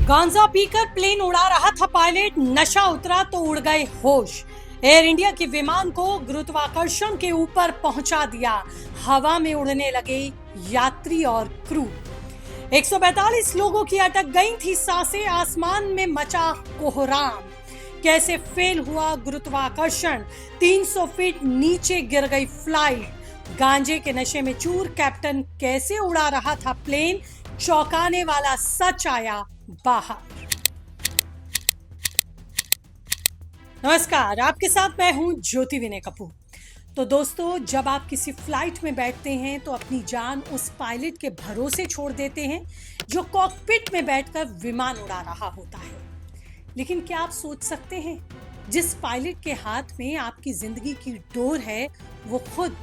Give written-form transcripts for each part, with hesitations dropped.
गांजा पीकर प्लेन उड़ा रहा था पायलट, नशा उतरा तो उड़ गए होश। एयर इंडिया के विमान को गुरुत्वाकर्षण के ऊपर पहुंचा दिया, हवा में उड़ने लगे यात्री और क्रू। 145 लोगों की अटक गई थी सांसें, आसमान में मचा कोहराम। कैसे फेल हुआ गुरुत्वाकर्षण, 300 फीट नीचे गिर गई फ्लाइट। गांजे के नशे में चूर कैप्टन कैसे उड़ा रहा था प्लेन, चौंकाने वाला सच आया बाहर। नमस्कार, आपके साथ मैं हूं ज्योति विनय कपूर। तो दोस्तों, जब आप किसी फ्लाइट में बैठते हैं तो अपनी जान उस पायलट के भरोसे छोड़ देते हैं जो कॉकपिट में बैठकर विमान उड़ा रहा होता है। लेकिन क्या आप सोच सकते हैं, जिस पायलट के हाथ में आपकी जिंदगी की डोर है, वो खुद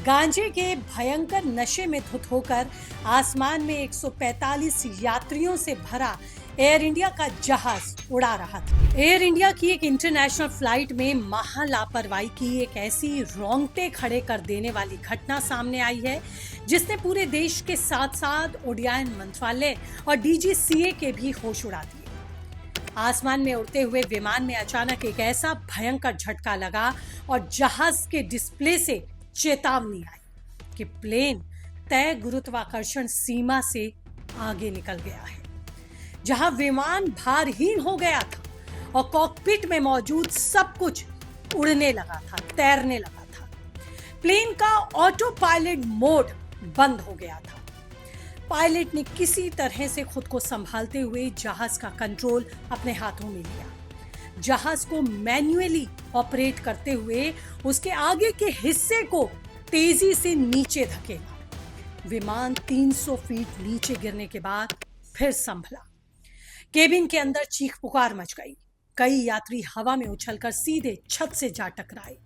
गांजे के भयंकर नशे में धुत होकर आसमान में 145 यात्रियों से भरा एयर इंडिया का जहाज उड़ा रहा था। एयर इंडिया की एक इंटरनेशनल फ्लाइट में महा लापरवाही की एक ऐसी रोंगटे खड़े कर देने वाली घटना सामने आई है, जिसने पूरे देश के साथ साथ उड्डयन मंत्रालय और डीजीसीए के भी होश उड़ा दिए। आसमान में उड़ते हुए विमान में अचानक एक ऐसा भयंकर झटका लगा और जहाज के डिस्प्ले से चेतावनी आई कि प्लेन तय गुरुत्वाकर्षण सीमा से आगे निकल गया है। जहां विमान भारहीन हो गया था और कॉकपिट में मौजूद सब कुछ उड़ने लगा था, तैरने लगा था। प्लेन का ऑटो पायलट मोड बंद हो गया था। पायलट ने किसी तरह से खुद को संभालते हुए जहाज का कंट्रोल अपने हाथों में लिया। जहाज को मैन्युअली ऑपरेट करते हुए उसके आगे के हिस्से को तेजी से नीचे धकेला। विमान 300 फीट नीचे गिरने के बाद फिर संभला। केबिन के अंदर चीख पुकार मच गई। कई यात्री हवा में उछलकर सीधे छत से जा टकराए।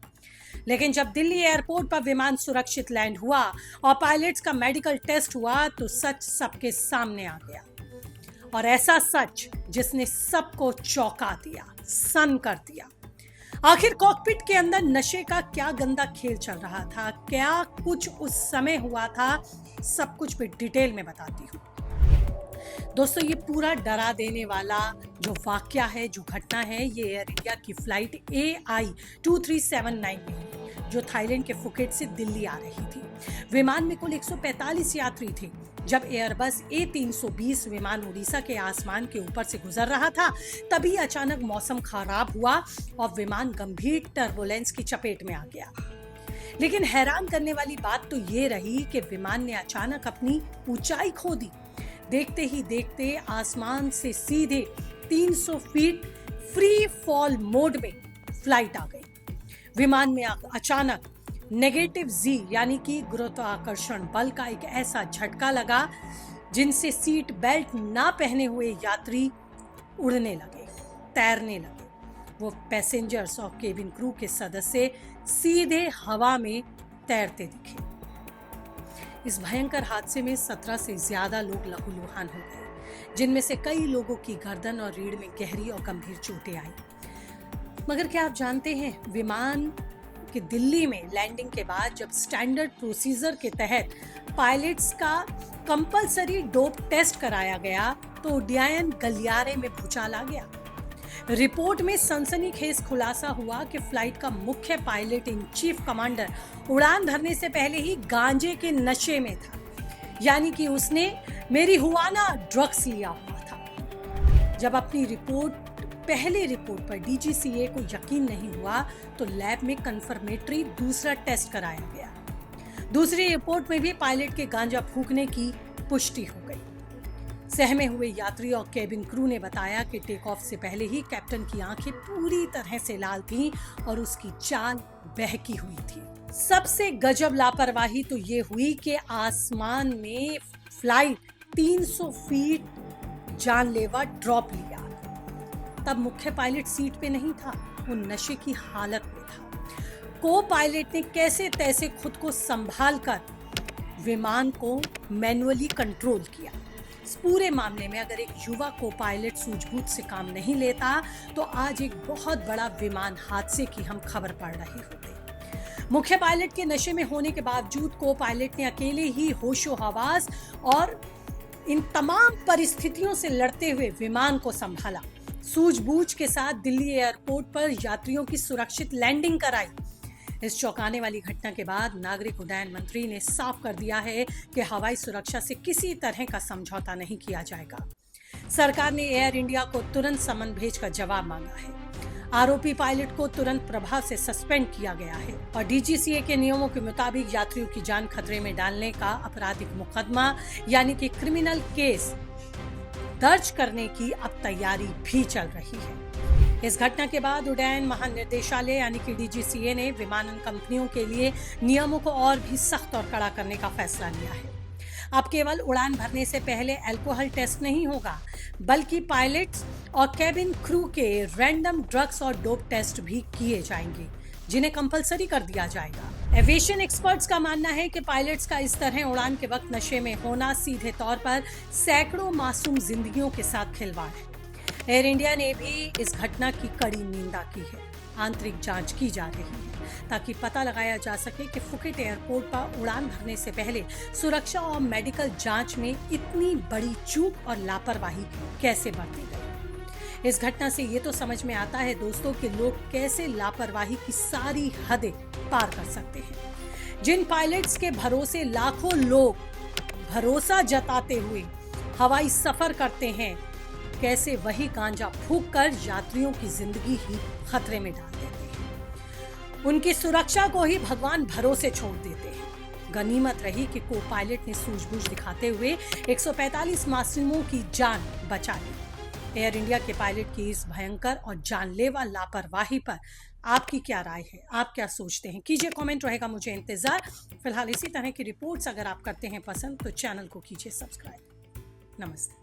लेकिन जब दिल्ली एयरपोर्ट पर विमान सुरक्षित लैंड हुआ और पायलट्स का मेडिकल टेस्ट हुआ तो सच सबके सामने आ गया। और ऐसा सच जिसने सबको चौंका दिया, सन कर दिया। आखिर कॉकपिट के अंदर नशे का क्या गंदा खेल चल रहा था, क्या कुछ उस समय हुआ था, सब कुछ मैं डिटेल में बताती हूँ। दोस्तों, ये पूरा डरा देने वाला जो वाकया है, जो घटना है, ये एयर इंडिया की फ्लाइट AI 2379 में, जो थाईलैंड के फुकेट से दिल्ली आ रही थी। विमान में कुल 145 यात्री थे। जब एयरबस A320 विमान उड़ीसा के आसमान के ऊपर से गुजर रहा था, तभी अचानक मौसम खराब हुआ और विमान गंभीर टर्बुलेंस की चपेट में आ गया। लेकिन हैरान करने वाली बात तो ये रही कि विमान ने अचानक अपनी ऊंचाई खो दी। देखते ही देखते आसमान से सीधे 300 फीट फ्री फॉल मोड में फ्लाइट आ गई। विमान में अचानक -G यानी कि गुरुत्वाकर्षण बल का एक ऐसा झटका लगा, जिनसे सीट बेल्ट ना पहने हुए यात्री उड़ने लगे, तैरने लगे। वो पैसेंजर्स और केबिन क्रू के सदस्य सीधे हवा में तैरते दिखे। इस भयंकर हादसे में 17 से ज्यादा लोग लहूलुहान हो गए, जिनमें से कई लोगों की गर्दन और रीढ़ में गहरी और गंभीर चोटें आई। मगर क्या आप जानते हैं, विमान के दिल्ली में लैंडिंग के बाद जब स्टैंडर्ड प्रोसीजर के तहत पायलट्स का कंपलसरी डोप टेस्ट कराया गया तो उड्डयन गलियारे में भूचाल आ गया। रिपोर्ट में सनसनीखेज खुलासा हुआ कि फ्लाइट का मुख्य पायलट इन चीफ कमांडर उड़ान भरने से पहले ही गांजे के नशे में था, यानी कि उसने मैरिजुआना ड्रग्स लिया हुआ था। जब अपनी पहले रिपोर्ट पर डीजीसीए को यकीन नहीं हुआ तो लैब में कंफर्मेटरी दूसरा टेस्ट कराया गया। दूसरी रिपोर्ट में भी पायलट के गांजा फूंकने की पुष्टि हो गई। सहमे हुए यात्री और केबिन क्रू ने बताया कि टेक ऑफ से पहले ही कैप्टन की आंखें पूरी तरह से लाल थीं और उसकी चाल बहकी हुई थी। सबसे गजब लापरवाही तो ये हुई कि आसमान में फ्लाइट 300 फीट जानलेवा ड्रॉप लिया। तब मुख्य पायलट सीट पे नहीं था, वो नशे की हालत में था। को पायलट ने कैसे तैसे खुद को संभाल कर विमान को मैन्युअली कंट्रोल किया। इस पूरे मामले में अगर एक युवा को पायलट सूझबूझ से काम नहीं लेता तो आज एक बहुत बड़ा विमान हादसे की हम खबर पड़ रही होती। मुख्य पायलट के नशे में होने के बावजूद को पायलट ने अकेले ही होशो हवास और इन तमाम परिस्थितियों से लड़ते हुए विमान को संभाला, सूझबूझ के साथ दिल्ली एयरपोर्ट पर यात्रियों की सुरक्षित लैंडिंग कराई। इस चौंकाने वाली घटना के बाद नागरिक उड्डयन मंत्री ने साफ कर दिया है कि हवाई सुरक्षा से किसी तरह का समझौता नहीं किया जाएगा। सरकार ने एयर इंडिया को तुरंत समन भेजकर जवाब मांगा है। आरोपी पायलट को तुरंत प्रभाव से सस्पेंड किया गया है और डीजीसीए के नियमों के मुताबिक यात्रियों की जान खतरे में डालने का आपराधिक मुकदमा यानी कि क्रिमिनल केस दर्ज करने की अब तैयारी भी चल रही है। इस घटना के बाद उड्डयन महानिदेशालय यानी कि डीजीसीए ने विमानन कंपनियों के लिए नियमों को और भी सख्त और कड़ा करने का फैसला लिया है। अब केवल उड़ान भरने से पहले अल्कोहल टेस्ट नहीं होगा, बल्कि पायलट्स और कैबिन क्रू के रैंडम ड्रग्स और डोप टेस्ट भी किए जाएंगे, जिन्हें कंपलसरी कर दिया जाएगा। एविएशन एक्सपर्ट्स का मानना है कि पायलट्स का इस तरह उड़ान के वक्त नशे में होना सीधे तौर पर सैकड़ों मासूम जिंदगियों के साथ खिलवाड़ है। एयर इंडिया ने भी इस घटना की कड़ी निंदा की है। आंतरिक जांच की जा रही है ताकि पता लगाया जा सके कि फुकेट एयरपोर्ट पर उड़ान भरने से पहले सुरक्षा और मेडिकल जांच में इतनी बड़ी चूक और लापरवाही कैसे बरती गई। इस घटना से ये तो समझ में आता है दोस्तों कि लोग कैसे लापरवाही की सारी हदें पार कर सकते हैं। जिन पायलट्स के भरोसे लाखों लोग भरोसा जताते हुए हवाई सफर करते हैं, कैसे वही गांजा फूंक कर यात्रियों की जिंदगी ही खतरे में डाल देते हैं। उनकी सुरक्षा को ही भगवान भरोसे छोड़ देते हैं। गनीमत रही कि को पायलट ने सूझबूझ दिखाते हुए 145 मासूमों की जान बचा ली। एयर इंडिया के पायलट की इस भयंकर और जानलेवा लापरवाही पर आपकी क्या राय है? आप क्या सोचते हैं? कीजिए कमेंट, रहेगा मुझे इंतजार। फिलहाल इसी तरह की रिपोर्ट्स अगर आप करते हैं पसंद तो चैनल को कीजिए सब्सक्राइब। नमस्ते।